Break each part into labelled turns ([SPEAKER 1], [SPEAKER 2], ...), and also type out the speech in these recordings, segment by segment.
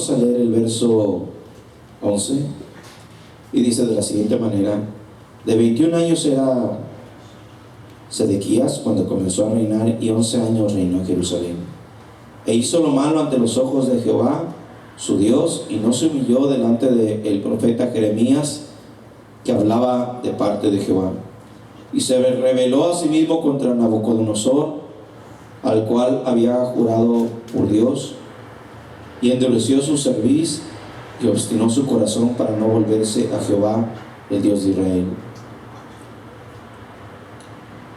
[SPEAKER 1] Vamos a leer el verso 11 y dice de la siguiente manera: de 21 años era Sedequías cuando comenzó a reinar, y 11 años reinó en Jerusalén. E hizo lo malo ante los ojos de Jehová, su Dios, y no se humilló delante del profeta Jeremías, que hablaba de parte de Jehová. Y se rebeló a sí mismo contra Nabucodonosor, al cual había jurado por Dios, y endureció su cerviz y obstinó su corazón para no volverse a Jehová, el Dios de Israel.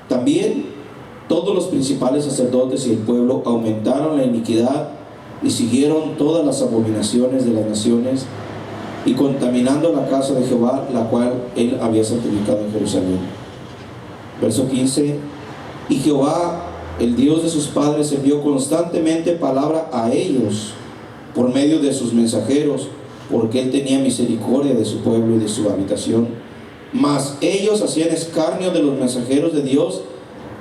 [SPEAKER 1] También todos los principales sacerdotes y el pueblo aumentaron la iniquidad y siguieron todas las abominaciones de las naciones, y contaminando la casa de Jehová, la cual él había santificado en Jerusalén. Verso 15: y Jehová, el Dios de sus padres, envió constantemente palabra a ellos por medio de sus mensajeros, porque él tenía misericordia de su pueblo y de su habitación. Mas ellos hacían escarnio de los mensajeros de Dios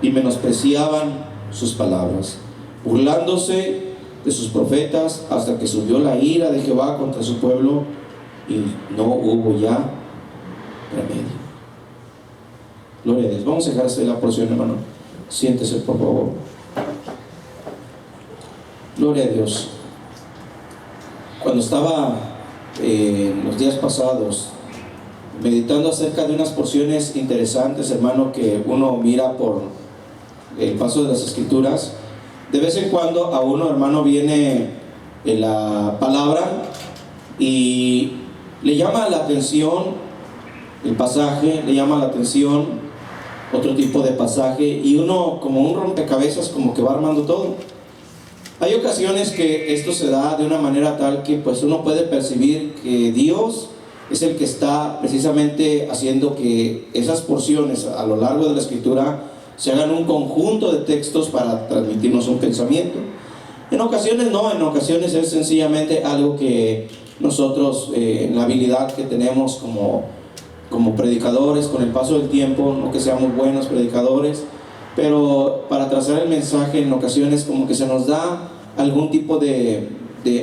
[SPEAKER 1] y menospreciaban sus palabras, burlándose de sus profetas, hasta que subió la ira de Jehová contra su pueblo, y no hubo ya remedio. Gloria a Dios. Vamos a dejarse la porción, hermano. Siéntese, por favor. Gloria a Dios. Cuando estaba los días pasados meditando acerca de unas porciones interesantes, hermano, que uno mira por el paso de las Escrituras, de vez en cuando a uno, hermano, viene la palabra y le llama la atención el pasaje, le llama la atención otro tipo de pasaje, y uno, como un rompecabezas, como que va armando todo. Hay ocasiones que esto se da de una manera tal que pues uno puede percibir que Dios es el que está precisamente haciendo que esas porciones a lo largo de la Escritura se hagan un conjunto de textos para transmitirnos un pensamiento. En ocasiones no, en ocasiones es sencillamente algo que nosotros, la habilidad que tenemos como predicadores, con el paso del tiempo, no que seamos buenos predicadores, pero para trazar el mensaje en ocasiones como que se nos da algún tipo de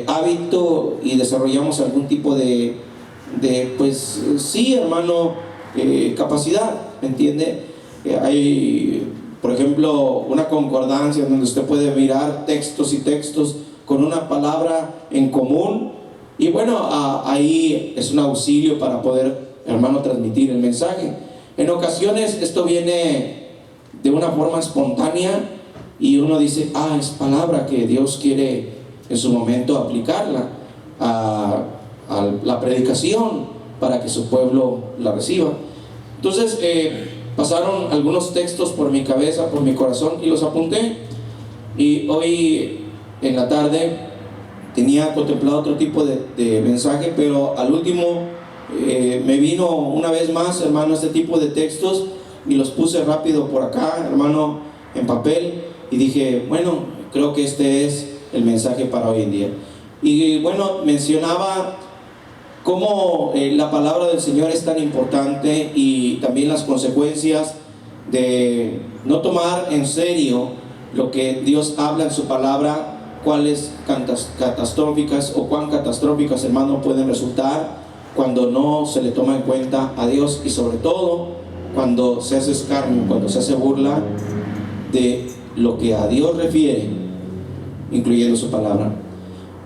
[SPEAKER 1] hábito y desarrollamos algún tipo de pues sí, hermano, capacidad, ¿me entiende? Hay, por ejemplo, una concordancia donde usted puede mirar textos y textos con una palabra en común, y bueno, ahí es un auxilio para poder, hermano, transmitir el mensaje. En ocasiones esto viene de una forma espontánea y uno dice, es palabra que Dios quiere en su momento aplicarla a la predicación para que su pueblo la reciba. Entonces pasaron algunos textos por mi cabeza, por mi corazón, y los apunté, y hoy en la tarde tenía contemplado otro tipo de mensaje, pero al último me vino una vez más, hermano, este tipo de textos, y los puse rápido por acá, hermano, en papel, y dije, bueno, creo que este es el mensaje para hoy en día. Y bueno, mencionaba cómo la palabra del Señor es tan importante, y también las consecuencias de no tomar en serio lo que Dios habla en su palabra, cuáles catastróficas o cuán catastróficas, hermano, pueden resultar cuando no se le toma en cuenta a Dios, y sobre todo cuando se hace escarnio, cuando se hace burla de lo que a Dios refiere, incluyendo su palabra.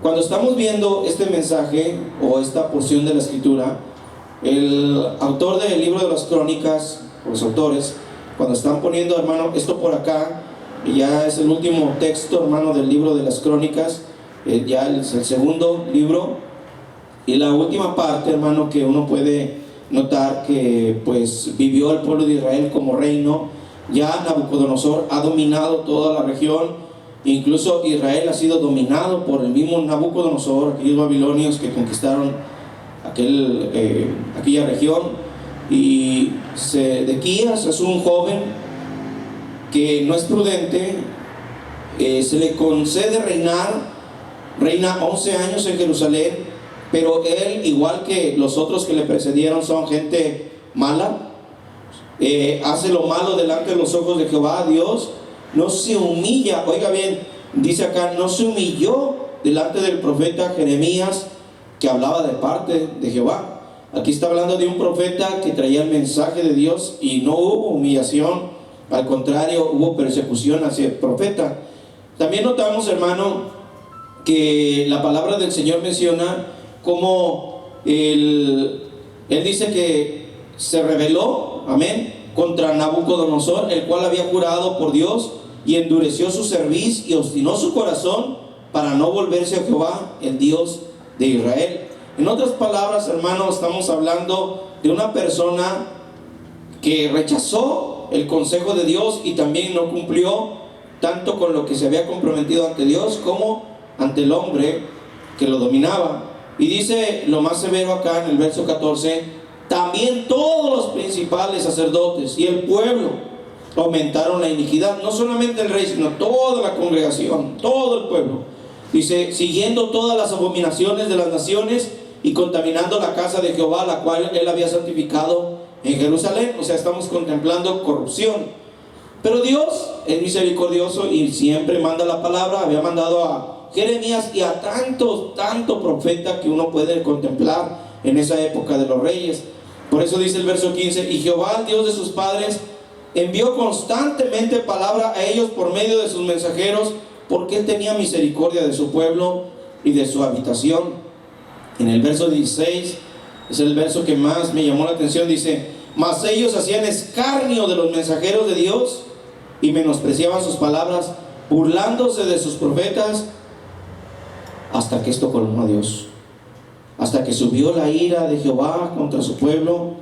[SPEAKER 1] Cuando estamos viendo este mensaje o esta porción de la Escritura, el autor del libro de las Crónicas, los autores, cuando están poniendo, hermano, esto por acá, y ya es el último texto, hermano, del libro de las Crónicas, ya es el segundo libro, y la última parte, hermano, que uno puede notar que pues vivió el pueblo de Israel como reino. Ya Nabucodonosor ha dominado toda la región. Incluso Israel ha sido dominado por el mismo Nabucodonosor, aquellos babilonios que conquistaron aquella región. Y Sedequías es un joven que no es prudente, se le concede reina 11 años en Jerusalén, pero él, igual que los otros que le precedieron, son gente mala, hace lo malo delante de los ojos de Jehová. Dios no se humilla, oiga bien, dice acá, no se humilló delante del profeta Jeremías, que hablaba de parte de Jehová. Aquí está hablando de un profeta que traía el mensaje de Dios y no hubo humillación, al contrario, hubo persecución hacia el profeta. También notamos, hermano, que la palabra del Señor menciona como él dice que se rebeló, amén, contra Nabucodonosor, el cual había jurado por Dios, y endureció su cerviz y obstinó su corazón para no volverse a Jehová, el Dios de Israel. En otras palabras, hermanos, estamos hablando de una persona que rechazó el consejo de Dios y también no cumplió tanto con lo que se había comprometido ante Dios como ante el hombre que lo dominaba. Y dice lo más severo acá en el verso 14: también todos los principales sacerdotes y el pueblo aumentaron la iniquidad. No solamente el rey, sino toda la congregación, todo el pueblo. Dice, siguiendo todas las abominaciones de las naciones y contaminando la casa de Jehová, la cual él había santificado en Jerusalén. O sea, estamos contemplando corrupción. Pero Dios es misericordioso y siempre manda la palabra. Había mandado a Jeremías y a tanto profeta que uno puede contemplar en esa época de los reyes. Por eso dice el verso 15: y Jehová, el Dios de sus padres, envió constantemente palabra a ellos por medio de sus mensajeros, porque él tenía misericordia de su pueblo y de su habitación. En el verso 16 es el verso que más me llamó la atención. Dice: mas ellos hacían escarnio de los mensajeros de Dios y menospreciaban sus palabras, burlándose de sus profetas, hasta que esto colmó a Dios, hasta que subió la ira de Jehová contra su pueblo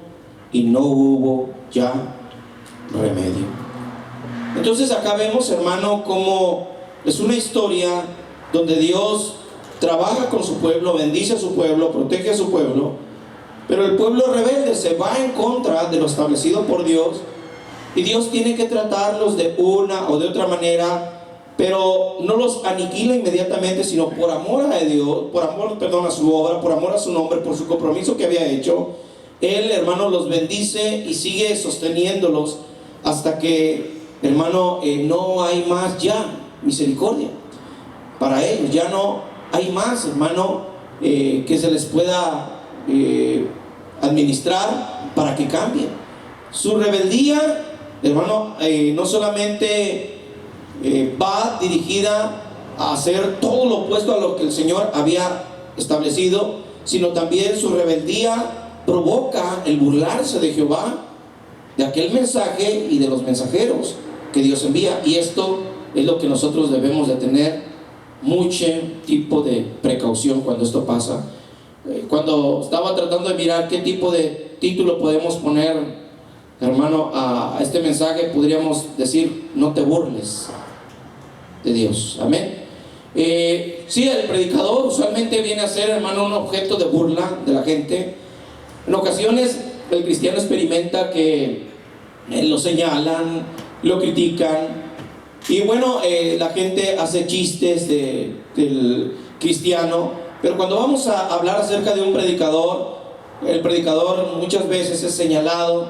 [SPEAKER 1] y no hubo ya remedio. Entonces acá vemos, hermano, cómo es una historia donde Dios trabaja con su pueblo, bendice a su pueblo, protege a su pueblo, pero el pueblo rebelde se va en contra de lo establecido por Dios, y Dios tiene que tratarlos de una o de otra manera, pero no los aniquila inmediatamente, sino por amor a Dios, por amor, perdón, a su obra, por amor a su nombre, por su compromiso que había hecho. Él, hermano, los bendice y sigue sosteniéndolos hasta que, hermano, no hay más ya misericordia para ellos. Ya no hay más, hermano, que se les pueda administrar para que cambien. Su rebeldía, hermano, no solamente va dirigida a hacer todo lo opuesto a lo que el Señor había establecido, sino también su rebeldía provoca el burlarse de Jehová, de aquel mensaje y de los mensajeros que Dios envía. Y esto es lo que nosotros debemos de tener mucho tipo de precaución cuando esto pasa. Cuando estaba tratando de mirar qué tipo de título podemos poner, hermano, a este mensaje, podríamos decir: no te burles de Dios. Amén. Sí, el predicador usualmente viene a ser, hermano, un objeto de burla de la gente. En ocasiones el cristiano experimenta que lo señalan, lo critican, y bueno, la gente hace chistes del cristiano. Pero cuando vamos a hablar acerca de un predicador, el predicador muchas veces es señalado,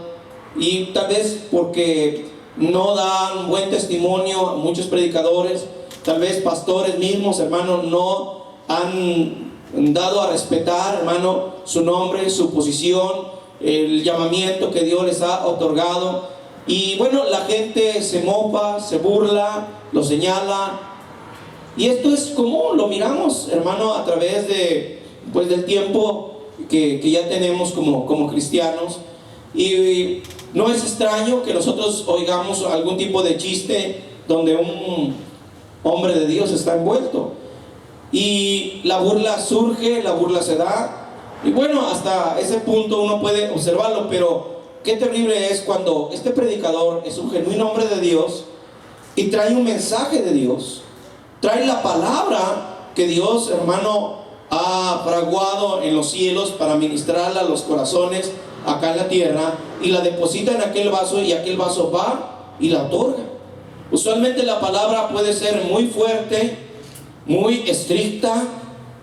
[SPEAKER 1] y tal vez porque no dan buen testimonio a muchos predicadores, tal vez pastores mismos, hermano, no han dado a respetar, hermano, su nombre, su posición, el llamamiento que Dios les ha otorgado. Y bueno, la gente se mofa, se burla, lo señala. Y esto es común, lo miramos, hermano, a través del tiempo que ya tenemos como cristianos. Y no es extraño que nosotros oigamos algún tipo de chiste donde un hombre de Dios está envuelto. Y la burla surge, la burla se da. Y bueno, hasta ese punto uno puede observarlo, pero qué terrible es cuando este predicador es un genuino hombre de Dios y trae un mensaje de Dios. Trae la palabra que Dios, hermano, ha fraguado en los cielos para ministrarla a los corazones acá en la tierra, y la deposita en aquel vaso, y aquel vaso va y la otorga. Usualmente la palabra puede ser muy fuerte, muy estricta,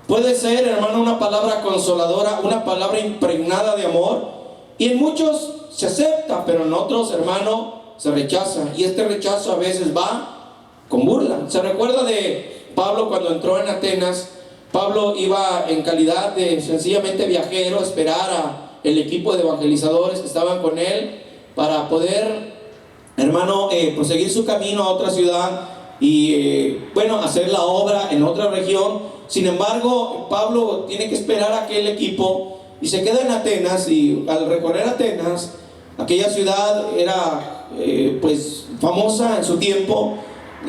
[SPEAKER 1] puede ser, hermano, una palabra consoladora, una palabra impregnada de amor, y en muchos se acepta, pero en otros, hermano, se rechaza, y este rechazo a veces va con burla. Se recuerda de Pablo cuando entró en Atenas Pablo iba en calidad de sencillamente viajero a esperar a el equipo de evangelizadores que estaban con él para poder, hermano, proseguir su camino a otra ciudad y bueno, hacer la obra en otra región. Sin embargo, Pablo tiene que esperar a aquel equipo y se queda en Atenas, y al recorrer Atenas, aquella ciudad era pues famosa en su tiempo.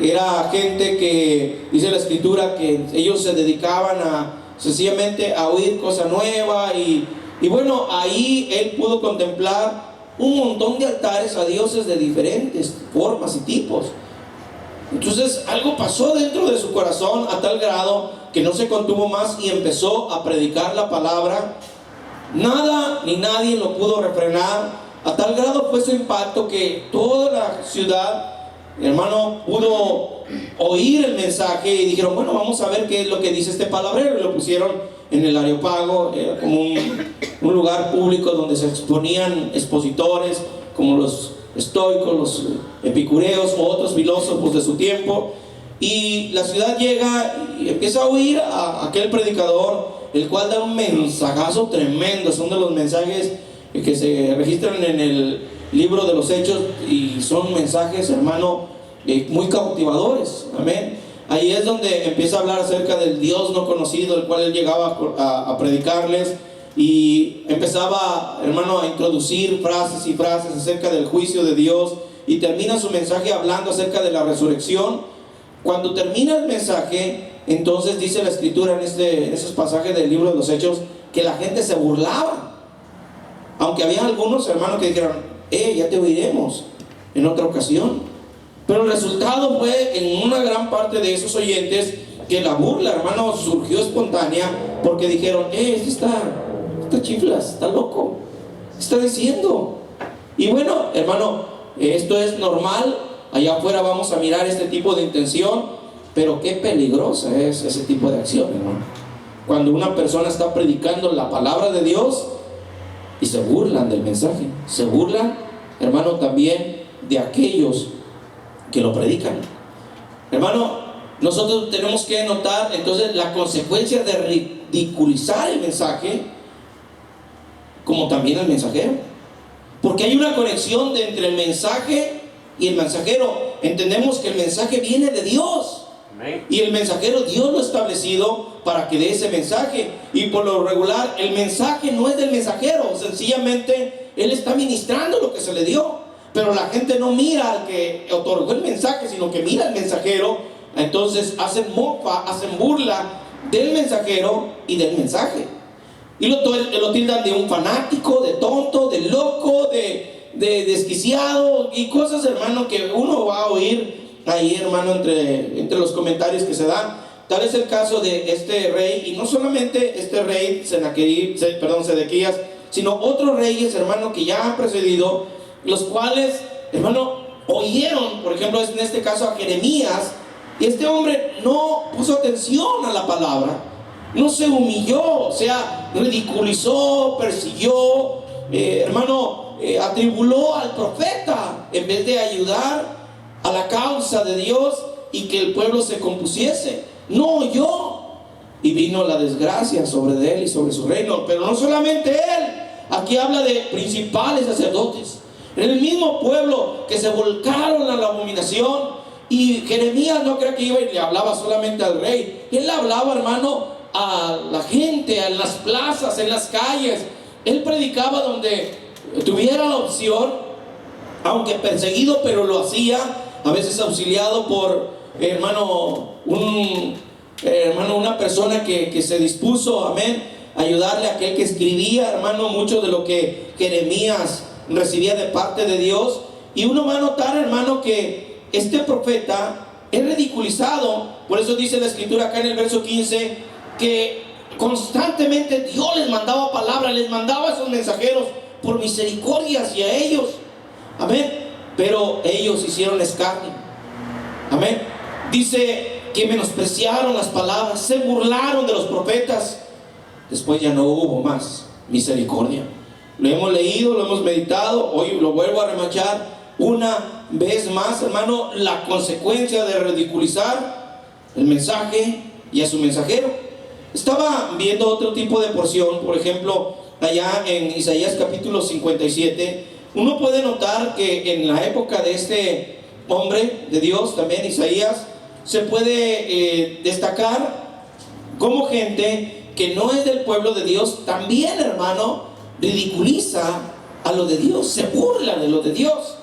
[SPEAKER 1] Era gente que, dice la escritura, que ellos se dedicaban a sencillamente a oír cosa nueva, y bueno, ahí él pudo contemplar un montón de altares a dioses de diferentes formas y tipos. Entonces algo pasó dentro de su corazón a tal grado que no se contuvo más y empezó a predicar la palabra. Nada ni nadie lo pudo refrenar. A tal grado fue su impacto que toda la ciudad, hermano, pudo oír el mensaje y dijeron, bueno, vamos a ver qué es lo que dice este palabrero. Y lo pusieron en el Areópago, como un lugar público donde se exponían expositores como los estoicos, los epicureos o otros filósofos de su tiempo. Y la ciudad llega y empieza a oír a aquel predicador, el cual da un mensajazo tremendo. Son de los mensajes que se registran en el libro de los Hechos, y son mensajes, hermano, muy cautivadores. Amén. Ahí es donde empieza a hablar acerca del Dios no conocido, el cual él llegaba a predicarles, y empezaba, hermano, a introducir frases y frases acerca del juicio de Dios, y termina su mensaje hablando acerca de la resurrección. Cuando termina el mensaje, entonces dice la escritura en esos pasajes del libro de los Hechos, que la gente se burlaba, aunque había algunos, hermanos, que dijeron, ya te oiremos en otra ocasión. Pero el resultado fue en una gran parte de esos oyentes que la burla, hermano, surgió espontánea, porque dijeron, este está chiflas, está loco, está diciendo. Y bueno, hermano, esto es normal. Allá afuera vamos a mirar este tipo de intención, pero qué peligrosa es ese tipo de acción, hermano. Cuando una persona está predicando la palabra de Dios y se burlan del mensaje, se burlan, hermano, también de aquellos que lo predican. Hermano, nosotros tenemos que notar entonces la consecuencia de ridiculizar el mensaje, como también el mensajero, porque hay una conexión entre el mensaje y el mensajero. Entendemos que el mensaje viene de Dios, y el mensajero Dios lo ha establecido para que dé ese mensaje. Y por lo regular el mensaje no es del mensajero, sencillamente él está ministrando lo que se le dio. Pero la gente no mira al que otorgó el mensaje, sino que mira al mensajero. Entonces hacen mofa, hacen burla del mensajero y del mensaje, y lo tildan de un fanático, de tonto, de loco, de desquiciado y cosas, hermano, que uno va a oír ahí, hermano, entre los comentarios que se dan. Tal es el caso de este rey, y no solamente este rey Sedequías, sino otros reyes, hermano, que ya han precedido, los cuales, hermano, oyeron, por ejemplo, en este caso a Jeremías, y este hombre no puso atención a la palabra, no se humilló, o sea, ridiculizó, persiguió, hermano, atribuló al profeta, en vez de ayudar a la causa de Dios y que el pueblo se compusiese. No oyó, y vino la desgracia sobre él y sobre su reino. Pero no solamente él, aquí habla de principales sacerdotes en el mismo pueblo que se volcaron a la abominación. Y Jeremías no creo que iba y le hablaba solamente al rey, él hablaba, hermano, a la gente, en las plazas, en las calles. Él predicaba donde tuviera la opción, aunque perseguido, pero lo hacía, a veces auxiliado por, hermano, una persona que se dispuso, amén, a ayudarle a aquel que escribía, hermano, mucho de lo que Jeremías recibía de parte de Dios. Y uno va a notar, hermano, que este profeta es ridiculizado. Por eso dice la escritura acá en el verso 15, que constantemente Dios les mandaba palabras, les mandaba a esos mensajeros por misericordia hacia ellos, amén, pero ellos hicieron escarnio, amén. Dice que menospreciaron las palabras, se burlaron de los profetas. Después ya no hubo más misericordia. Lo hemos leído, lo hemos meditado, hoy lo vuelvo a remachar una vez más, hermano, la consecuencia de ridiculizar el mensaje y a su mensajero. estaba viendo otro tipo de porción, por ejemplo, allá en Isaías capítulo 57, uno puede notar que en la época de este hombre de Dios, también Isaías, se puede destacar como gente que no es del pueblo de Dios, también, hermano, ridiculiza a lo de Dios, se burla de lo de Dios.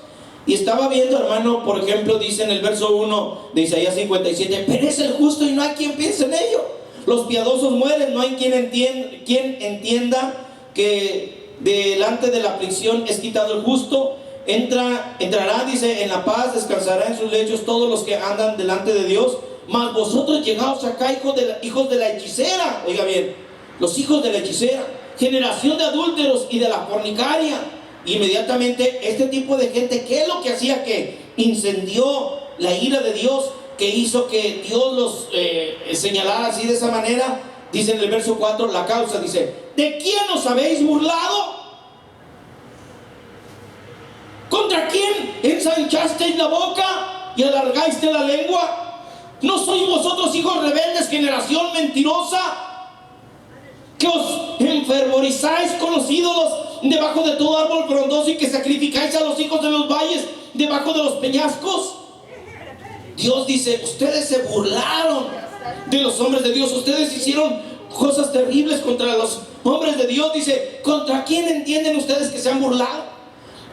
[SPEAKER 1] Y estaba viendo, hermano, por ejemplo, dice en el verso 1 de Isaías 57, perece el justo y no hay quien piense en ello. Los piadosos mueren, no hay quien entienda que delante de la aflicción es quitado el justo. Entrará, dice, en la paz, descansará en sus lechos todos los que andan delante de Dios. Mas vosotros llegaos acá, hijos de la hechicera, oiga bien, los hijos de la hechicera, generación de adúlteros y de la fornicaria. Inmediatamente este tipo de gente, ¿qué es lo que hacía? Que incendió la ira de Dios, que hizo que Dios los señalara así de esa manera. Dice en el verso 4 la causa, dice, ¿de quién os habéis burlado? ¿Contra quién ensanchasteis la boca y alargasteis la lengua? ¿No sois vosotros hijos rebeldes, generación mentirosa, que os enfervorizáis con los ídolos debajo de todo árbol frondoso y que sacrificáis a los hijos de los valles debajo de los peñascos? Dios dice, ustedes se burlaron de los hombres de Dios, ustedes hicieron cosas terribles contra los hombres de Dios. Dice, ¿contra quién entienden ustedes que se han burlado?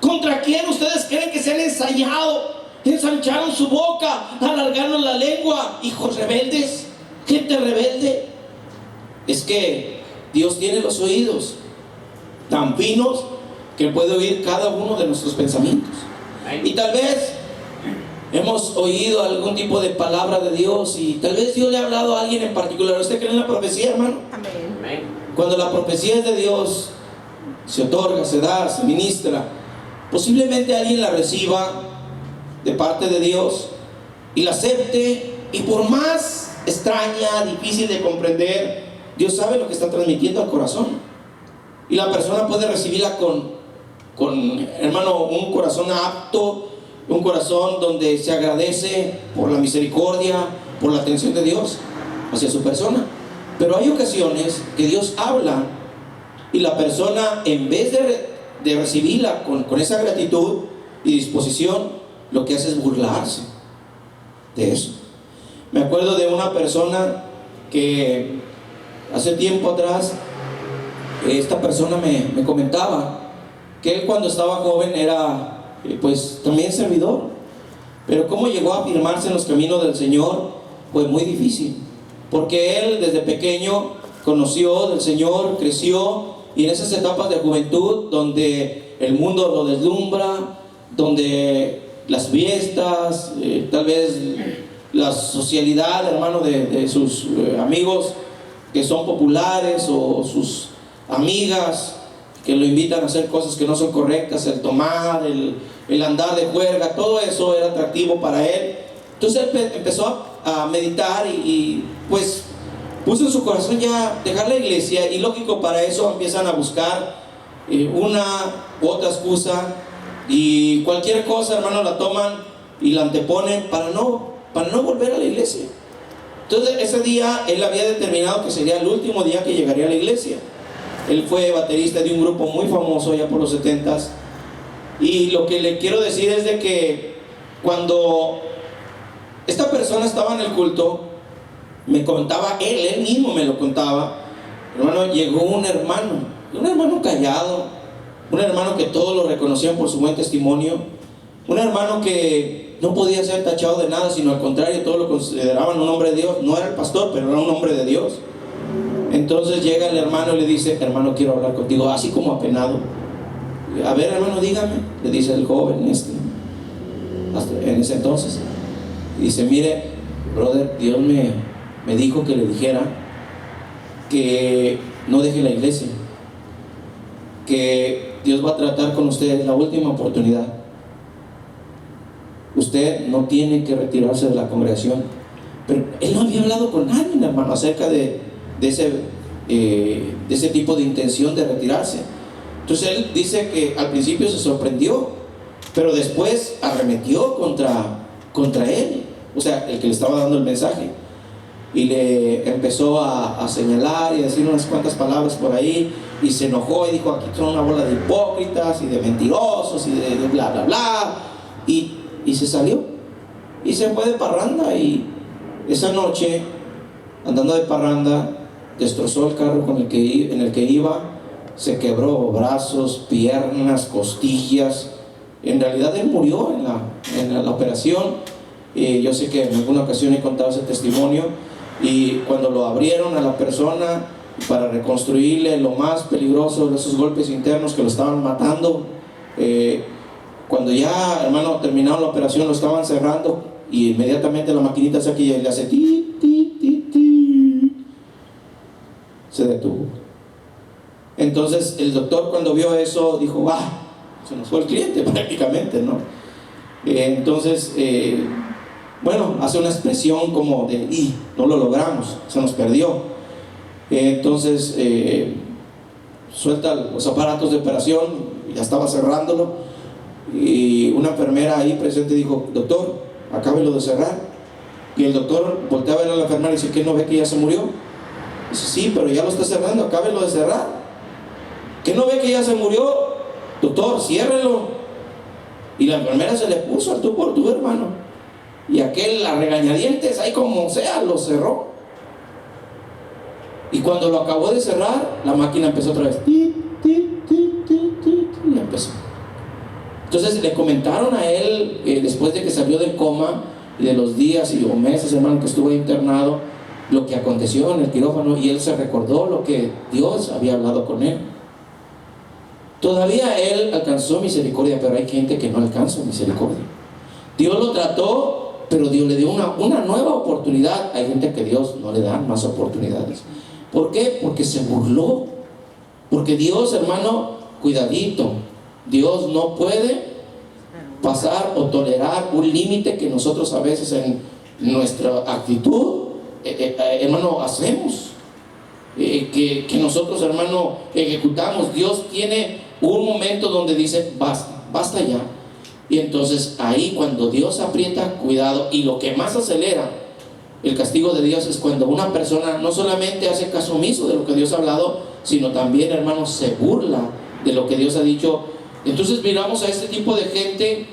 [SPEAKER 1] ¿Contra quién ustedes creen que se han ensañado? Ensancharon su boca, alargaron la lengua, hijos rebeldes, gente rebelde. Es que Dios tiene los oídos tan finos que puede oír cada uno de nuestros pensamientos. Y tal vez hemos oído algún tipo de palabra de Dios y tal vez Dios le ha hablado a alguien en particular. ¿Usted cree en la profecía, hermano? Amén. Cuando la profecía es de Dios, se otorga, se da, se ministra, posiblemente alguien la reciba de parte de Dios y la acepte, y por más extraña, difícil de comprender, Dios sabe lo que está transmitiendo al corazón, y la persona puede recibirla con hermano, un corazón apto, un corazón donde se agradece por la misericordia, por la atención de Dios hacia su persona. Pero hay ocasiones que Dios habla y la persona, en vez de recibirla con esa gratitud y disposición, lo que hace es burlarse de eso. Me acuerdo de una persona que hace tiempo atrás, esta persona me comentaba que él, cuando estaba joven, era pues también servidor, pero cómo llegó a afirmarse en los caminos del Señor fue muy difícil, porque él desde pequeño conoció del Señor, creció, y en esas etapas de juventud donde el mundo lo deslumbra, donde las fiestas, tal vez la socialidad, hermano, de sus amigos que son populares, o sus amigas que lo invitan a hacer cosas que no son correctas, el tomar, el andar de juerga, todo eso era atractivo para él. Entonces él empezó a meditar y pues puso en su corazón ya dejar la iglesia, y lógico, para eso empiezan a buscar una u otra excusa, y cualquier cosa, hermano, la toman y la anteponen para no volver a la iglesia. Entonces ese día él había determinado que sería el último día que llegaría a la iglesia. Él fue baterista de un grupo muy famoso ya por los 70s, y lo que le quiero decir es de que cuando esta persona estaba en el culto, me contaba él mismo me lo contaba, hermano, llegó un hermano callado, un hermano que todos lo reconocían por su buen testimonio, un hermano que no podía ser tachado de nada, sino al contrario, todos lo consideraban un hombre de Dios. No era el pastor, pero era un hombre de Dios. Entonces llega el hermano y le dice, hermano, quiero hablar contigo, así como apenado. A ver, hermano, dígame, le dice el joven en ese entonces. Y dice, mire, brother, Dios me dijo que le dijera que no deje la iglesia, que Dios va a tratar con usted la última oportunidad. Usted no tiene que retirarse de la congregación. Pero él no había hablado con nadie, hermano, acerca de ese tipo de intención de retirarse. Entonces él dice que al principio se sorprendió, pero después arremetió contra él, o sea, el que le estaba dando el mensaje. y le empezó a señalar y a decir unas cuantas palabras por ahí, y se enojó y dijo: aquí son una bola de hipócritas y de mentirosos y de bla bla bla, y se salió y se fue de parranda. Y esa noche, andando de parranda, destrozó el carro en el que iba, se quebró brazos, piernas, costillas. En realidad él murió en la operación. Yo sé que en alguna ocasión he contado ese testimonio. Y cuando lo abrieron a la persona para reconstruirle lo más peligroso de esos golpes internos que lo estaban matando, cuando ya, hermano, terminaron la operación, lo estaban cerrando, y inmediatamente la maquinita se aquí y le hace ti, ti, ti, ti, se detuvo. Entonces el doctor, cuando vio eso, dijo: se nos fue el cliente prácticamente, ¿no? Entonces bueno, hace una expresión como de: no lo logramos, se nos perdió. Entonces suelta los aparatos de operación, ya estaba cerrándolo, y una enfermera ahí presente dijo: doctor, acábelo de cerrar. Y el doctor voltea a ver a la enfermera y dice: ¿qué no ve que ya se murió? Dice: sí, pero ya lo está cerrando, acábelo de cerrar. ¿Qué no ve que ya se murió? Doctor, ciérrelo. Y la enfermera se le puso al tú por tú, hermano, y aquel, a regañadientes, ahí como sea, lo cerró. Y cuando lo acabó de cerrar, la máquina empezó otra vez, y empezó. Entonces le comentaron a él, después de que salió del coma y de los días o meses, hermano, que estuvo internado, lo que aconteció en el quirófano, y él se recordó lo que Dios había hablado con él. Todavía él alcanzó misericordia, pero hay gente que no alcanza misericordia. Dios lo trató, pero Dios le dio una nueva oportunidad. Hay gente que Dios no le da más oportunidades. ¿Por qué? Porque se burló. Porque Dios, hermano, cuidadito, Dios no puede pasar o tolerar un límite que nosotros a veces en nuestra actitud, hermano, hacemos. Que nosotros, hermano, ejecutamos. Dios tiene un momento donde dice: basta ya. Y entonces ahí, cuando Dios aprieta, cuidado. Y lo que más acelera el castigo de Dios es cuando una persona no solamente hace caso omiso de lo que Dios ha hablado, sino también, hermano, se burla de lo que Dios ha dicho. Entonces miramos a este tipo de gente,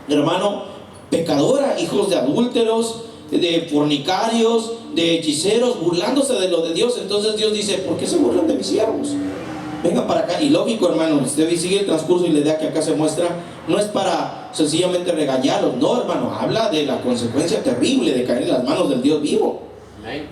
[SPEAKER 1] hermano, pecadora, hijos de adúlteros, de fornicarios, de hechiceros, burlándose de lo de Dios. Entonces Dios dice: ¿por qué se burlan de mis siervos? Venga para acá. Y lógico, hermano, usted sigue el transcurso y la idea que acá se muestra no es para sencillamente regañarlos, no, hermano, habla de la consecuencia terrible de caer en las manos del Dios vivo.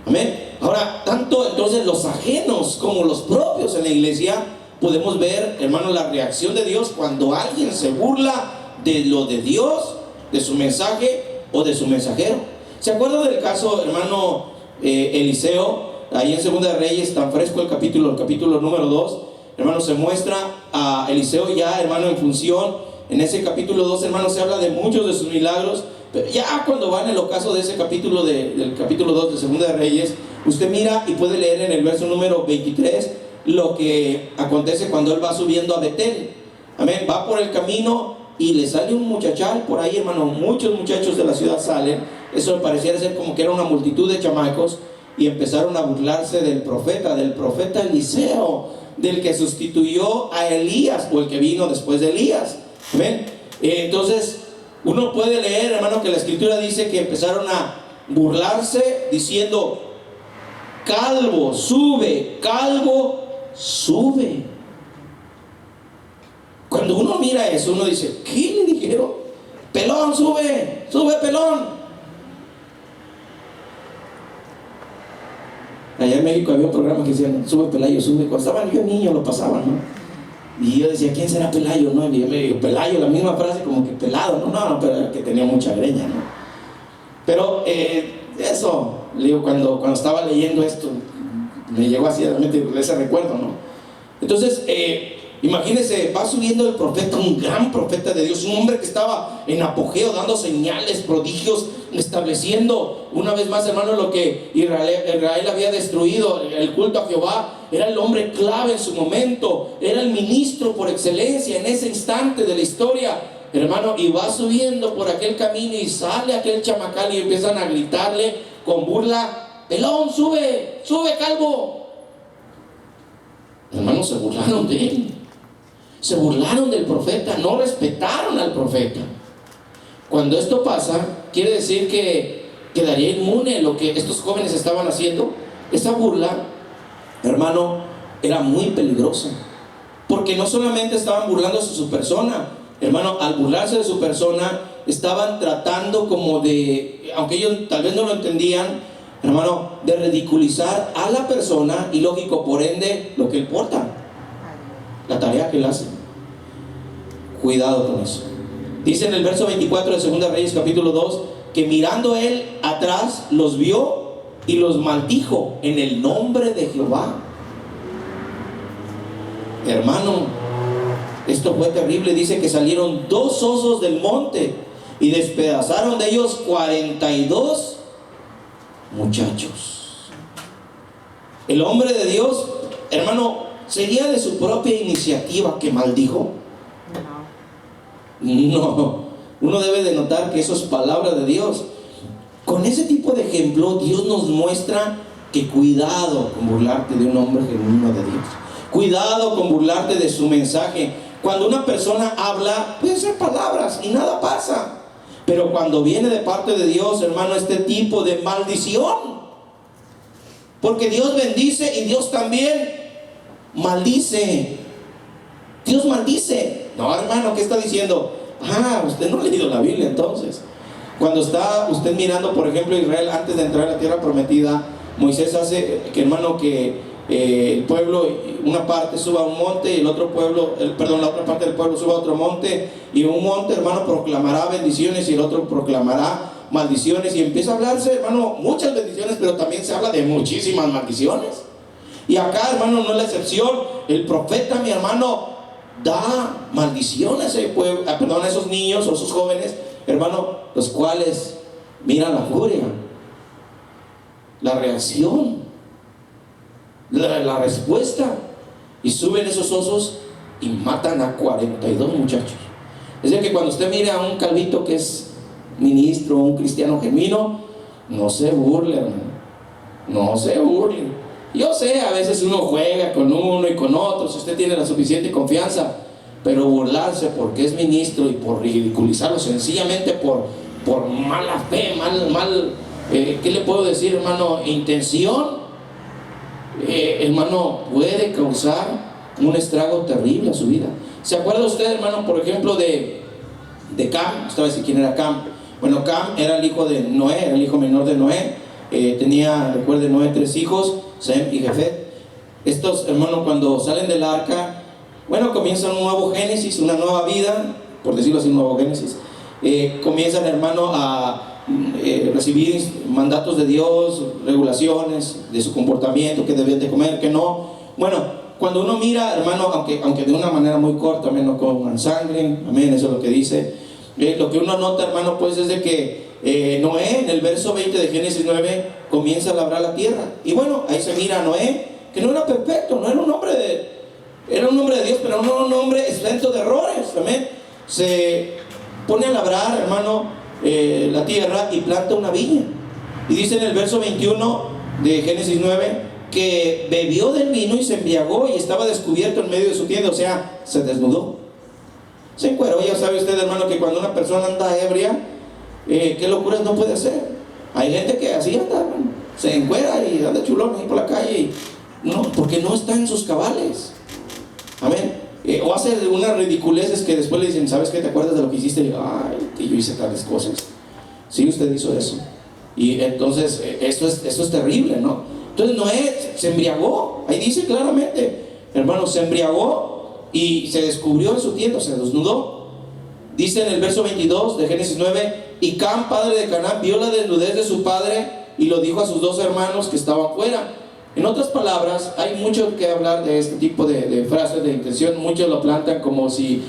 [SPEAKER 1] Amén. Ahora, tanto entonces los ajenos como los propios en la iglesia podemos ver, hermano, la reacción de Dios cuando alguien se burla de lo de Dios, de su mensaje o de su mensajero. ¿Se acuerda del caso, hermano, Eliseo? Ahí en Segunda de Reyes, tan fresco el capítulo número 2, hermano, se muestra a Eliseo ya, hermano, en función. En ese capítulo 2, hermano, se habla de muchos de sus milagros. Pero ya cuando va en el ocaso de ese capítulo, del capítulo 2 de Segunda de Reyes, usted mira y puede leer en el verso número 23 lo que acontece cuando él va subiendo a Betel. Amén. Va por el camino y le sale un muchachal por ahí, hermano. Muchos muchachos de la ciudad salen. Eso pareciera ser como que era una multitud de chamacos, y empezaron a burlarse del profeta Eliseo, del que sustituyó a Elías, o el que vino después de Elías. ¿Ven? Entonces uno puede leer, hermano, que la escritura dice que empezaron a burlarse diciendo: calvo sube, calvo sube. Cuando uno mira eso, uno dice: ¿qué le dijeron? Pelón sube, sube pelón. Allá en México había un programa que decían: sube Pelayo, sube. Cuando estaba yo niño lo pasaban, ¿no? Y yo decía: ¿quién será Pelayo? ¿No? Y yo me digo: Pelayo, la misma frase como que pelado, no, pero que tenía mucha greña, ¿no? Pero eso, le digo, cuando estaba leyendo esto, me llegó así realmente ese recuerdo, ¿no? Entonces, imagínense, va subiendo el profeta, un gran profeta de Dios, un hombre que estaba en apogeo, dando señales, prodigios, estableciendo una vez más, hermano, lo que Israel había destruido, el culto a Jehová. Era el hombre clave en su momento, era el ministro por excelencia en ese instante de la historia, hermano. Y va subiendo por aquel camino y sale aquel chamacal y empiezan a gritarle con burla: pelón, sube, sube, calvo. Hermanos, se burlaron de él, se burlaron del profeta, no respetaron al profeta. Cuando esto pasa, quiere decir que quedaría inmune lo que estos jóvenes estaban haciendo. Esa burla, hermano, era muy peligrosa, porque no solamente estaban burlándose de su persona, hermano, al burlarse de su persona, estaban tratando como de, aunque ellos tal vez no lo entendían, hermano, de ridiculizar a la persona y, lógico, por ende, lo que él porta, la tarea que él hace. Cuidado con eso. Dice en el verso 24 de 2 Reyes capítulo 2, que mirando él atrás los vio y los maldijo en el nombre de Jehová. Hermano, esto fue terrible. Dice que salieron 2 osos del monte y despedazaron de ellos 42 muchachos. El hombre de Dios, hermano, ¿sería de su propia iniciativa que maldijo? No. Uno debe de notar que eso es palabra de Dios. Con ese tipo de ejemplo, Dios nos muestra que cuidado con burlarte de un hombre genuino de Dios. Cuidado con burlarte de su mensaje. Cuando una persona habla, pueden ser palabras y nada pasa. Pero cuando viene de parte de Dios, hermano, este tipo de maldición. Porque Dios bendice y Dios también maldice. Dios maldice. No, hermano, ¿qué está diciendo? Usted no ha leído la Biblia entonces. Cuando está usted mirando, por ejemplo, Israel antes de entrar a la tierra prometida, Moisés hace que, hermano, que el pueblo, una parte suba a un monte y el otro pueblo, la otra parte del pueblo suba a otro monte, y un monte, hermano, proclamará bendiciones y el otro proclamará maldiciones, y empieza a hablarse, hermano, muchas bendiciones, pero también se habla de muchísimas maldiciones. Y acá, hermano, no es la excepción. El profeta, mi hermano, da maldición a ese pueblo, a esos niños o esos jóvenes, hermano, los cuales miran la furia, la reacción, la respuesta, y suben esos osos y matan a 42 muchachos. Es decir, que cuando usted mire a un calvito que es ministro, un cristiano genuino, no se burle, hermano, no se burle. Yo sé, a veces uno juega con uno y con otro, si usted tiene la suficiente confianza, pero burlarse porque es ministro y por ridiculizarlo sencillamente por mala fe, ¿qué le puedo decir, hermano? Intención, hermano, puede causar un estrago terrible a su vida. ¿Se acuerda usted, hermano, por ejemplo, de Cam? Usted va a decir quién era Cam. Bueno, Cam era el hijo de Noé, era el hijo menor de Noé. Tenía, recuerde, Noé 3 hijos, Sem y Jefet. Estos, hermanos, cuando salen del arca, bueno, comienzan un nuevo Génesis, una nueva vida, por decirlo así, un nuevo Génesis. Comienzan, hermano, a recibir mandatos de Dios, regulaciones de su comportamiento, que deben de comer, que no. Bueno, cuando uno mira, hermano, aunque de una manera muy corta, amén, no coman sangre, amén, eso es lo que dice. Lo que uno nota, hermano, pues es de que Noé, en el verso 20 de Génesis 9, comienza a labrar la tierra. Y bueno, ahí se mira a Noé, que no era perfecto, no era un hombre de Dios, pero no era un hombre exento de errores, amén. Se pone a labrar, hermano, la tierra y planta una viña. Y dice en el verso 21 de Génesis 9 que bebió del vino y se embriagó y estaba descubierto en medio de su tienda, o sea, se desnudó, se encueró. Ya sabe usted, hermano, que cuando una persona anda ebria, qué locuras no puede hacer. Hay gente que así anda, hermano, se encuera y anda chulón ahí por la calle y no, porque no está en sus cabales, amén. O hace unas ridiculeces que después le dicen, ¿sabes qué? ¿Te acuerdas de lo que hiciste? Y digo, ay, que yo hice tales cosas. Sí, usted hizo eso. Y entonces, eso es terrible, ¿no? Entonces Noé se embriagó, ahí dice claramente, hermano, se embriagó y se descubrió en su tienda, se desnudó. Dice en el verso 22 de Génesis 9, y Cam, padre de Canaán, vio la desnudez de su padre y lo dijo a sus 2 hermanos que estaban fuera. En otras palabras, hay mucho que hablar de este tipo de frases de intención. Muchos lo plantan como si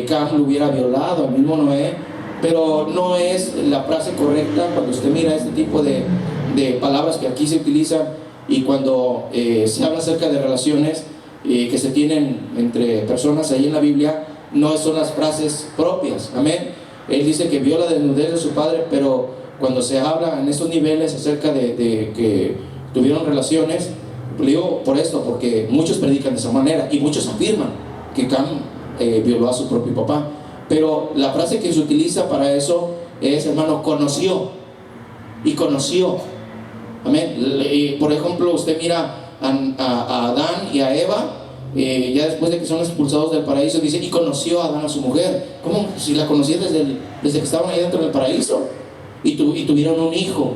[SPEAKER 1] Cam lo hubiera violado al mismo Noé, pero no es la frase correcta cuando usted mira este tipo de palabras que aquí se utilizan y cuando se habla acerca de relaciones que se tienen entre personas ahí en la Biblia. No son las frases propias, amén. Él dice que vio la desnudez de su padre, pero cuando se habla en estos niveles acerca de que tuvieron relaciones, lo digo por esto, porque muchos predican de esa manera y muchos afirman que Cam violó a su propio papá. Pero la frase que se utiliza para eso es, hermano, conoció y conoció. Amén. Por ejemplo, usted mira a Adán y a Eva, ya después de que son expulsados del paraíso, dice, y conoció a Adán a su mujer. ¿Cómo? Si la conocía desde que estaban ahí dentro del paraíso y tuvieron un hijo.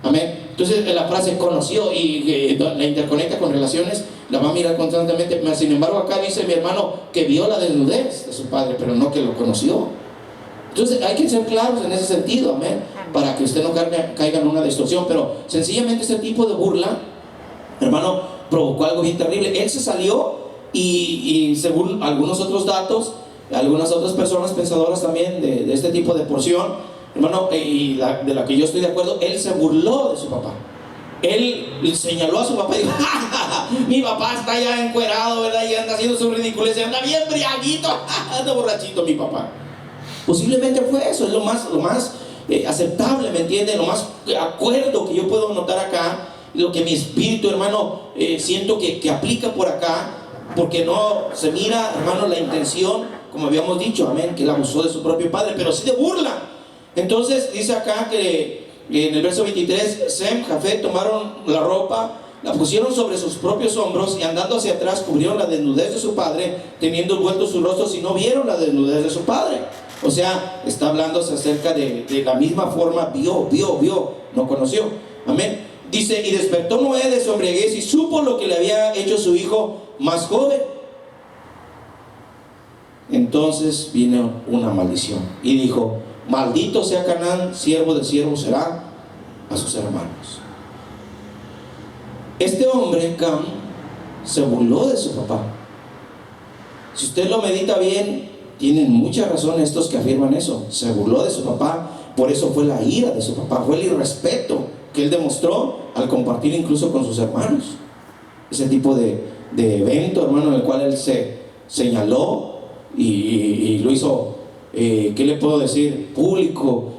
[SPEAKER 1] Amén. Entonces la frase conoció y la interconecta con relaciones, la va a mirar constantemente. Sin embargo, acá dice mi hermano que vio la desnudez de su padre, pero no que lo conoció. Entonces hay que ser claros en ese sentido, amén, para que usted no caiga en una distorsión. Pero sencillamente este tipo de burla, hermano, provocó algo bien terrible. Él se salió y según algunos otros datos, algunas otras personas pensadoras también de este tipo de porción, hermano, de la que yo estoy de acuerdo, él se burló de su papá. Él señaló a su papá y dijo, ¡ja, ja, ja! Mi papá está ya encuerado, ¿verdad? Y anda haciendo su ridiculez, anda bien briaguito, anda borrachito mi papá. Posiblemente fue eso, es lo más aceptable, ¿me entiende? Lo más acuerdo que yo puedo notar acá, lo que mi espíritu, hermano, siento que aplica por acá, porque no se mira, hermano, la intención, como habíamos dicho, amén, que él abusó de su propio padre, pero sí de burla. Entonces dice acá que en el verso 23, Sem, Jafet tomaron la ropa, la pusieron sobre sus propios hombros y andando hacia atrás cubrieron la desnudez de su padre, teniendo envueltos sus rostros y no vieron la desnudez de su padre. O sea, está hablándose acerca de la misma forma, vio, no conoció. Amén. Dice, y despertó Noé de su embriaguez y supo lo que le había hecho su hijo más joven. Entonces vino una maldición y dijo, maldito sea Canaán, siervo de siervo será a sus hermanos. Este hombre, Cam, se burló de su papá. Si usted lo medita bien, tienen mucha razón estos que afirman eso. Se burló de su papá, por eso fue la ira de su papá, fue el irrespeto que él demostró al compartir incluso con sus hermanos. Ese tipo de evento, hermano, en el cual él se señaló y lo hizo, ¿qué le puedo decir? Público,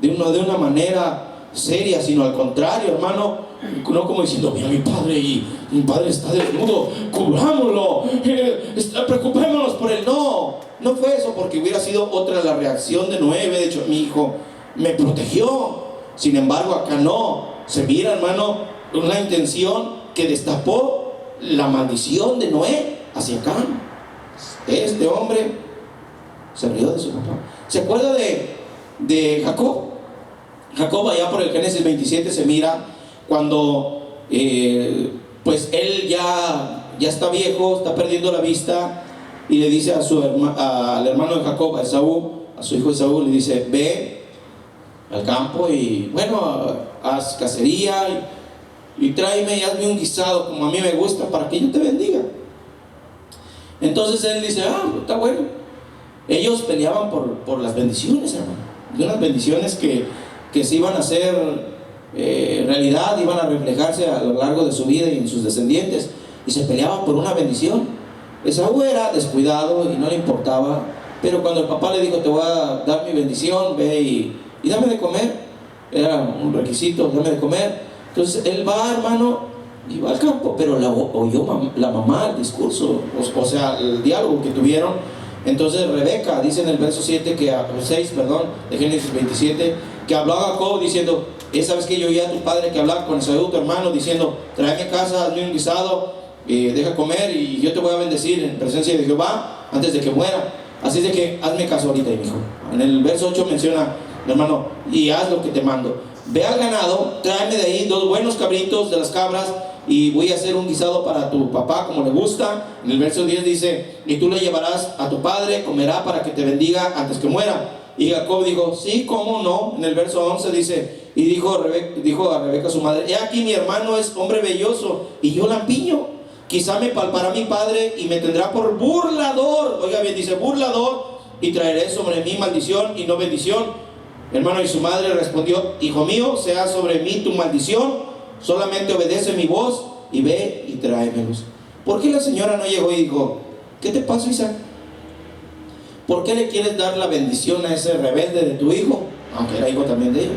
[SPEAKER 1] de una manera seria, sino al contrario, hermano, no como diciendo, mira mi padre y mi padre está desnudo, cubrámoslo, preocupémonos por él. No fue eso, porque hubiera sido otra la reacción de Noé. De hecho, mi hijo me protegió. Sin embargo, acá no. Se mira, hermano, una intención que destapó la maldición de Noé hacia acá. Este hombre se rió de su papá. ¿Se acuerda de Jacob? Jacob, allá por el Génesis 27, se mira cuando pues él ya está viejo, está perdiendo la vista, y le dice al hermano de Jacob, a Esaú, a su hijo Esaú, le dice, ve al campo y bueno, haz cacería y tráeme y hazme un guisado como a mí me gusta para que yo te bendiga. Entonces él dice, está bueno. Ellos peleaban por las bendiciones, hermano, de unas bendiciones que se iban a hacer realidad, iban a reflejarse a lo largo de su vida y en sus descendientes, y se peleaban por una bendición. Esaú era descuidado y no le importaba, pero cuando el papá le dijo, te voy a dar mi bendición, ve y dame de comer, era un requisito, dame de comer. Entonces él va, hermano, y va al campo, pero oyó la mamá el discurso, o sea, el diálogo que tuvieron. Entonces Rebeca dice en el verso 6, de Génesis 27, que habló a Jacob diciendo, esa vez que yo oí a tu padre que hablaba con Esaú, tu hermano, diciendo, tráeme a casa, hazme un guisado, deja comer y yo te voy a bendecir en presencia de Jehová antes de que muera. Así es de que hazme caso ahorita, mi hijo. En el verso 8 menciona, hermano, y haz lo que te mando. Ve al ganado, tráeme de ahí 2 buenos cabritos de las cabras y voy a hacer un guisado para tu papá como le gusta. En el verso 10 dice, y tú le llevarás a tu padre, comerá para que te bendiga antes que muera. Y Jacob dijo, sí, cómo no. En el verso 11 dice, y dijo a Rebeca su madre, he aquí mi hermano es hombre velloso y yo lampiño, quizá me palpará mi padre y me tendrá por burlador. Oiga bien, dice burlador, y traeré sobre mí maldición y no bendición. Hermano, y su madre respondió, hijo mío, sea sobre mí tu maldición, solamente obedece mi voz y ve y tráemelos. ¿Por qué la señora no llegó y dijo, qué te pasa, Isaac? ¿Por qué le quieres dar la bendición a ese rebelde de tu hijo? Aunque era hijo también de ella.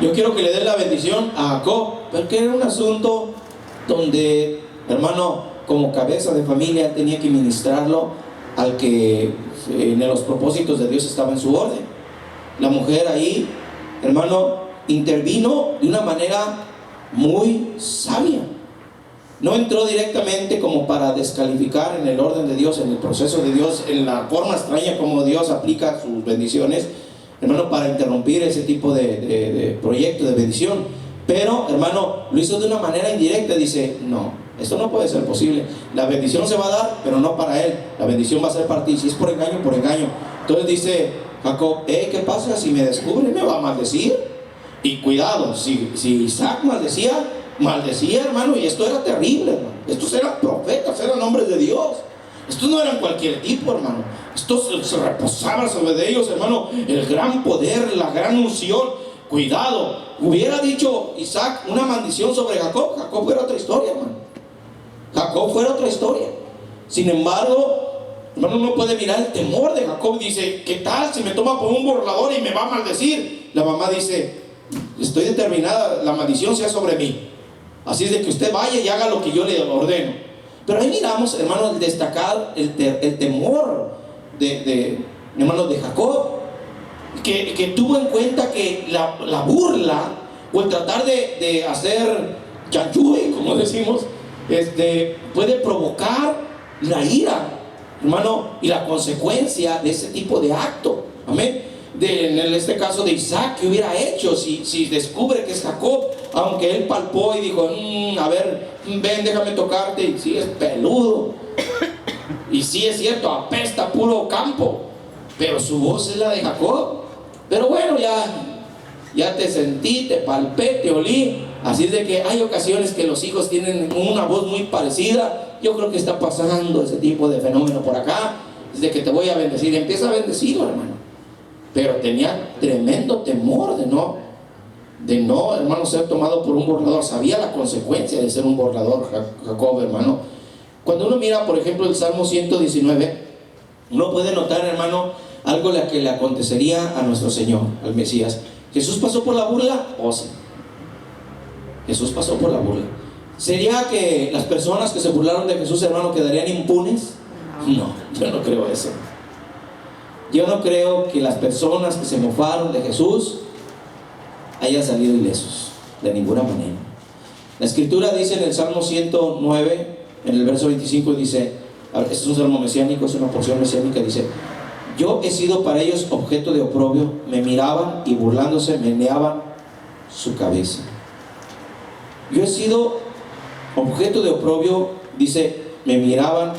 [SPEAKER 1] Yo quiero que le den la bendición a Jacob, porque era un asunto donde, hermano, como cabeza de familia tenía que ministrarlo al que en los propósitos de Dios estaba en su orden. La mujer ahí, hermano, intervino de una manera muy sabia. No entró directamente como para descalificar en el orden de Dios, en el proceso de Dios, en la forma extraña como Dios aplica sus bendiciones, hermano, para interrumpir ese tipo de proyecto de bendición. Pero, hermano, lo hizo de una manera indirecta. Dice, no, esto no puede ser posible. La bendición se va a dar, pero no para él. La bendición va a ser para ti. Si es por engaño, por engaño. Entonces dice Jacob, ¿qué pasa? Si me descubre, me va a maldecir. Y cuidado, si Isaac maldecía, hermano, y esto era terrible, hermano. Estos eran profetas, eran hombres de Dios. Estos no eran cualquier tipo, hermano. Estos se reposaban sobre ellos, hermano, el gran poder, la gran unción. Cuidado, hubiera dicho Isaac una maldición sobre Jacob, Jacob fuera otra historia, hermano. Jacob fuera otra historia. Sin embargo, hermano, uno puede mirar el temor de Jacob. Dice, ¿qué tal si me toma por un burlador y me va a maldecir? La mamá dice, estoy determinada, la maldición sea sobre mí. Así es de que usted vaya y haga lo que yo le ordeno. Pero ahí miramos, hermano, el destacar el temor hermano, de Jacob, que tuvo en cuenta que la burla o el tratar de hacer chanchuy, como decimos, puede provocar la ira, hermano, y la consecuencia de ese tipo de acto. Amén. En este caso de Isaac, ¿qué hubiera hecho si descubre que es Jacob? Aunque él palpó y dijo, a ver, ven, déjame tocarte. Y sí, es peludo. Y sí, es cierto, apesta puro campo. Pero su voz es la de Jacob. Pero bueno, ya te sentí, te palpé, te olí. Así es de que hay ocasiones que los hijos tienen una voz muy parecida. Yo creo que está pasando ese tipo de fenómeno por acá. Es de que te voy a bendecir. Empieza a bendecirlo, hermano. Pero tenía tremendo temor de no, hermano, ser tomado por un burlador. Sabía la consecuencia de ser un burlador, Jacob, hermano. Cuando uno mira, por ejemplo, el Salmo 119, uno puede notar, hermano, algo que le acontecería a nuestro Señor, al Mesías. ¿Jesús pasó por la burla? Oh, sí. Jesús pasó por la burla. ¿Sería que las personas que se burlaron de Jesús, hermano, quedarían impunes? No, yo no creo eso. Yo no creo que las personas que se mofaron de Jesús hayan salido ilesos, de ninguna manera. La Escritura dice en el Salmo 109, en el verso 25, dice, este es un salmo mesiánico, es una porción mesiánica, dice, yo he sido para ellos objeto de oprobio, me miraban y burlándose meneaban su cabeza. Yo he sido objeto de oprobio, dice, me miraban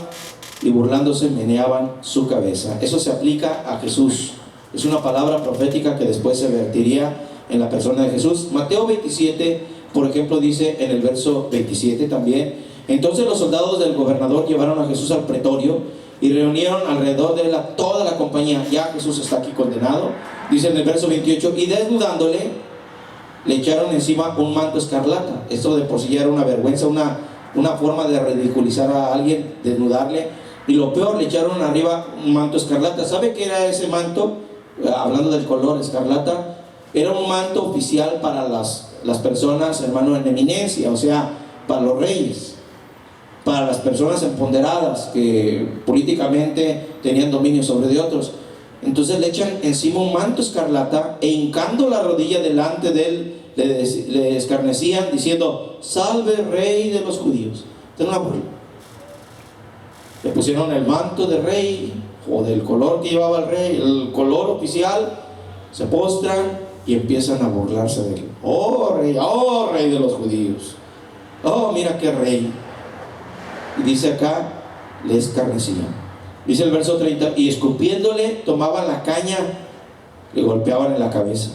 [SPEAKER 1] y burlándose meneaban su cabeza. Eso se aplica a Jesús. Es una palabra profética que después se vertiría en la persona de Jesús. Mateo 27, por ejemplo, dice en el verso 27 también, entonces los soldados del gobernador llevaron a Jesús al pretorio y reunieron alrededor de toda la compañía. Ya Jesús está aquí condenado. Dice en el verso 28, y desnudándole le echaron encima un manto escarlata. Esto de por sí ya era una vergüenza, una forma de ridiculizar a alguien, desnudarle. Y lo peor, le echaron arriba un manto escarlata. ¿Sabe qué era ese manto? Hablando del color escarlata, era un manto oficial para las personas, hermano, en eminencia, o sea, para los reyes, para las personas empoderadas que políticamente tenían dominio sobre de otros. Entonces le echan encima un manto escarlata e hincando la rodilla delante de él le escarnecían diciendo, salve rey de los judíos. Ten una burla. Le pusieron el manto de rey o del color que llevaba el rey, el color oficial, se postran y empiezan a burlarse de él. Oh rey de los judíos, oh mira qué rey. Y dice acá, le escarnecían. Dice el verso 30, y escupiéndole tomaban la caña, le golpeaban en la cabeza,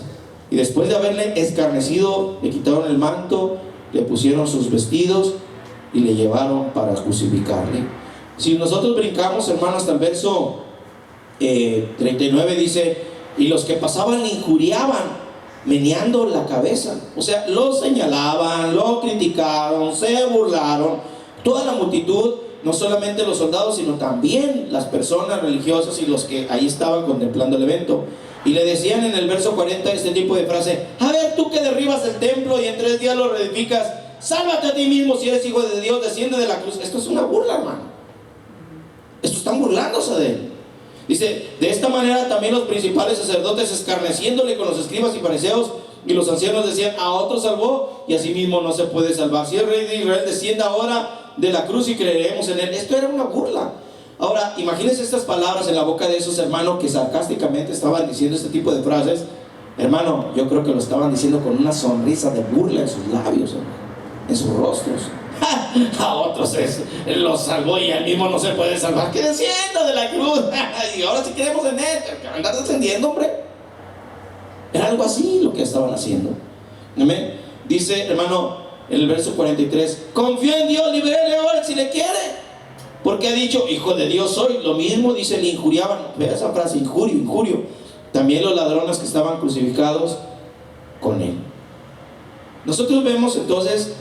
[SPEAKER 1] y después de haberle escarnecido le quitaron el manto, le pusieron sus vestidos y le llevaron para crucificarle. Si nosotros brincamos, hermano, hasta el verso 39, dice, y los que pasaban le injuriaban, meneando la cabeza. O sea, lo señalaban, lo criticaron, se burlaron. Toda la multitud, no solamente los soldados, sino también las personas religiosas y los que ahí estaban contemplando el evento. Y le decían en el verso 40 este tipo de frase, a ver, vez tú que derribas el templo y en 3 días lo reedificas, sálvate a ti mismo si eres hijo de Dios, desciende de la cruz. Esto es una burla, hermano. Esto están burlándose de él. Dice, de esta manera también los principales sacerdotes, escarneciéndole con los escribas y fariseos y los ancianos, decían, a otro salvó y a sí mismo no se puede salvar. Si el rey de Israel, descienda ahora de la cruz y creeremos en él. Esto era una burla. Ahora, imagínense estas palabras en la boca de esos hermanos que sarcásticamente estaban diciendo este tipo de frases. Hermano, yo creo que lo estaban diciendo con una sonrisa de burla en sus labios, en sus rostros. A otros los salvó y él mismo no se puede salvar. Que descienda de la cruz. Y ahora sí creemos en él. ¿Andar descendiendo, hombre? Era algo así lo que estaban haciendo. Amén. Dice, hermano, en el verso 43, confía en Dios, libérele ahora si le quiere, porque ha dicho, hijo de Dios soy. Lo mismo dice, le injuriaban. Vea esa frase, injurio. También los ladrones que estaban crucificados con él. Nosotros vemos entonces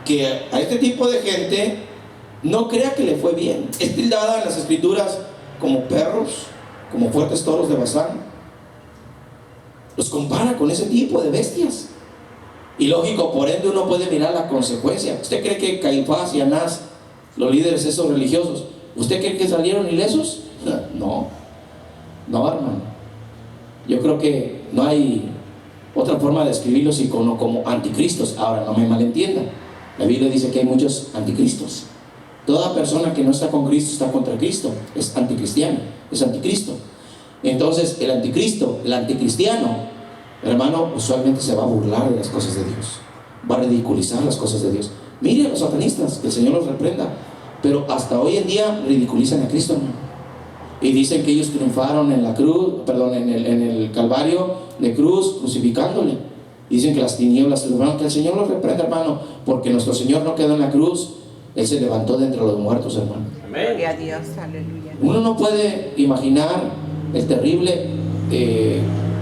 [SPEAKER 1] que a este tipo de gente no crea que le fue bien. Es tildada en las escrituras como perros, como fuertes toros de Basán. Los compara con ese tipo de bestias. Y lógico, por ende uno puede mirar la consecuencia. ¿Usted cree que Caifás y Anás, los líderes esos religiosos, usted cree que salieron ilesos? No, hermano. Yo creo que no hay otra forma de describirlos y como anticristos. Ahora, no me malentienda, la Biblia dice que hay muchos anticristos. Toda persona que no está con Cristo está contra Cristo, es anticristiano, es anticristo. Entonces el anticristo, el anticristiano, hermano, usualmente se va a burlar de las cosas de Dios, va a ridiculizar las cosas de Dios. Mire a los satanistas, que el Señor los reprenda, pero hasta hoy en día ridiculizan a Cristo, hermano. Y dicen que ellos triunfaron en la cruz, en el Calvario de cruz, crucificándole. Dicen que las tinieblas triunfaron. Que el Señor los reprenda, hermano, porque nuestro Señor no quedó en la cruz, Él se levantó de entre los muertos, hermano.
[SPEAKER 2] Amén. Gloria a Dios, aleluya.
[SPEAKER 1] Uno no puede imaginar el terrible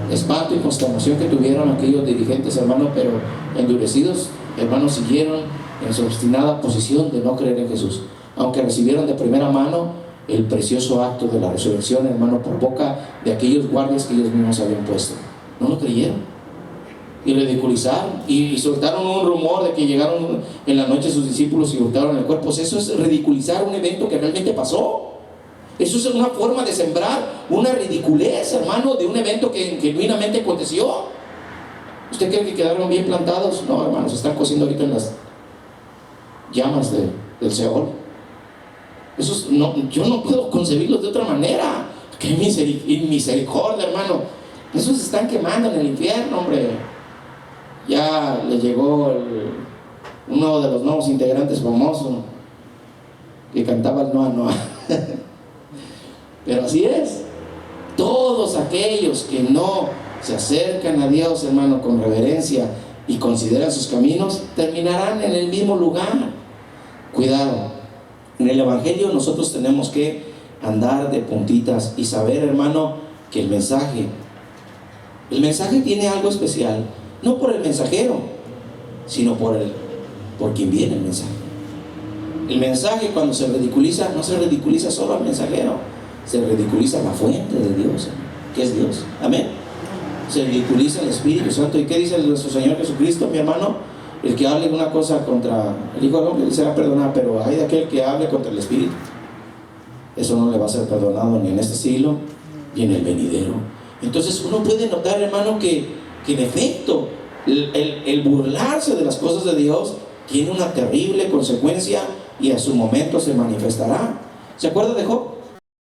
[SPEAKER 1] espanto y consternación que tuvieron aquellos dirigentes, hermano, pero endurecidos, hermanos, siguieron en su obstinada posición de no creer en Jesús, aunque recibieron de primera mano el precioso acto de la resurrección, hermano, por boca de aquellos guardias que ellos mismos habían puesto. No lo creyeron y ridiculizaron y soltaron un rumor de que llegaron en la noche sus discípulos y hurtaron el cuerpo. Eso es ridiculizar un evento que realmente pasó. Eso es una forma de sembrar una ridiculez, hermano, de un evento que genuinamente aconteció. ¿Usted cree que quedaron bien plantados? No, hermano, se están cociendo ahorita en las llamas del Seol. Yo no puedo concebirlos de otra manera. ¡Qué misericordia, hermano! Esos se están quemando en el infierno, hombre. Ya le llegó uno de los nuevos integrantes famosos que cantaba el Noa Noa. Pero así es. Todos aquellos que no se acercan a Dios, hermano, con reverencia y consideran sus caminos, terminarán en el mismo lugar. Cuidado. En el Evangelio nosotros tenemos que andar de puntitas y saber, hermano, que el mensaje tiene algo especial, no por el mensajero, sino por quien viene el mensaje. El mensaje, cuando se ridiculiza, no se ridiculiza solo al mensajero, se ridiculiza la fuente de Dios, que es Dios. Amén. Se ridiculiza el Espíritu Santo. ¿Y qué dice nuestro Señor Jesucristo, mi hermano? El que hable una cosa contra el Hijo del Hombre será perdonado, pero hay de aquel que hable contra el Espíritu, eso no le va a ser perdonado ni en este siglo ni en el venidero. Entonces uno puede notar, hermano, que en efecto el burlarse de las cosas de Dios tiene una terrible consecuencia y a su momento se manifestará. ¿Se acuerda de Job?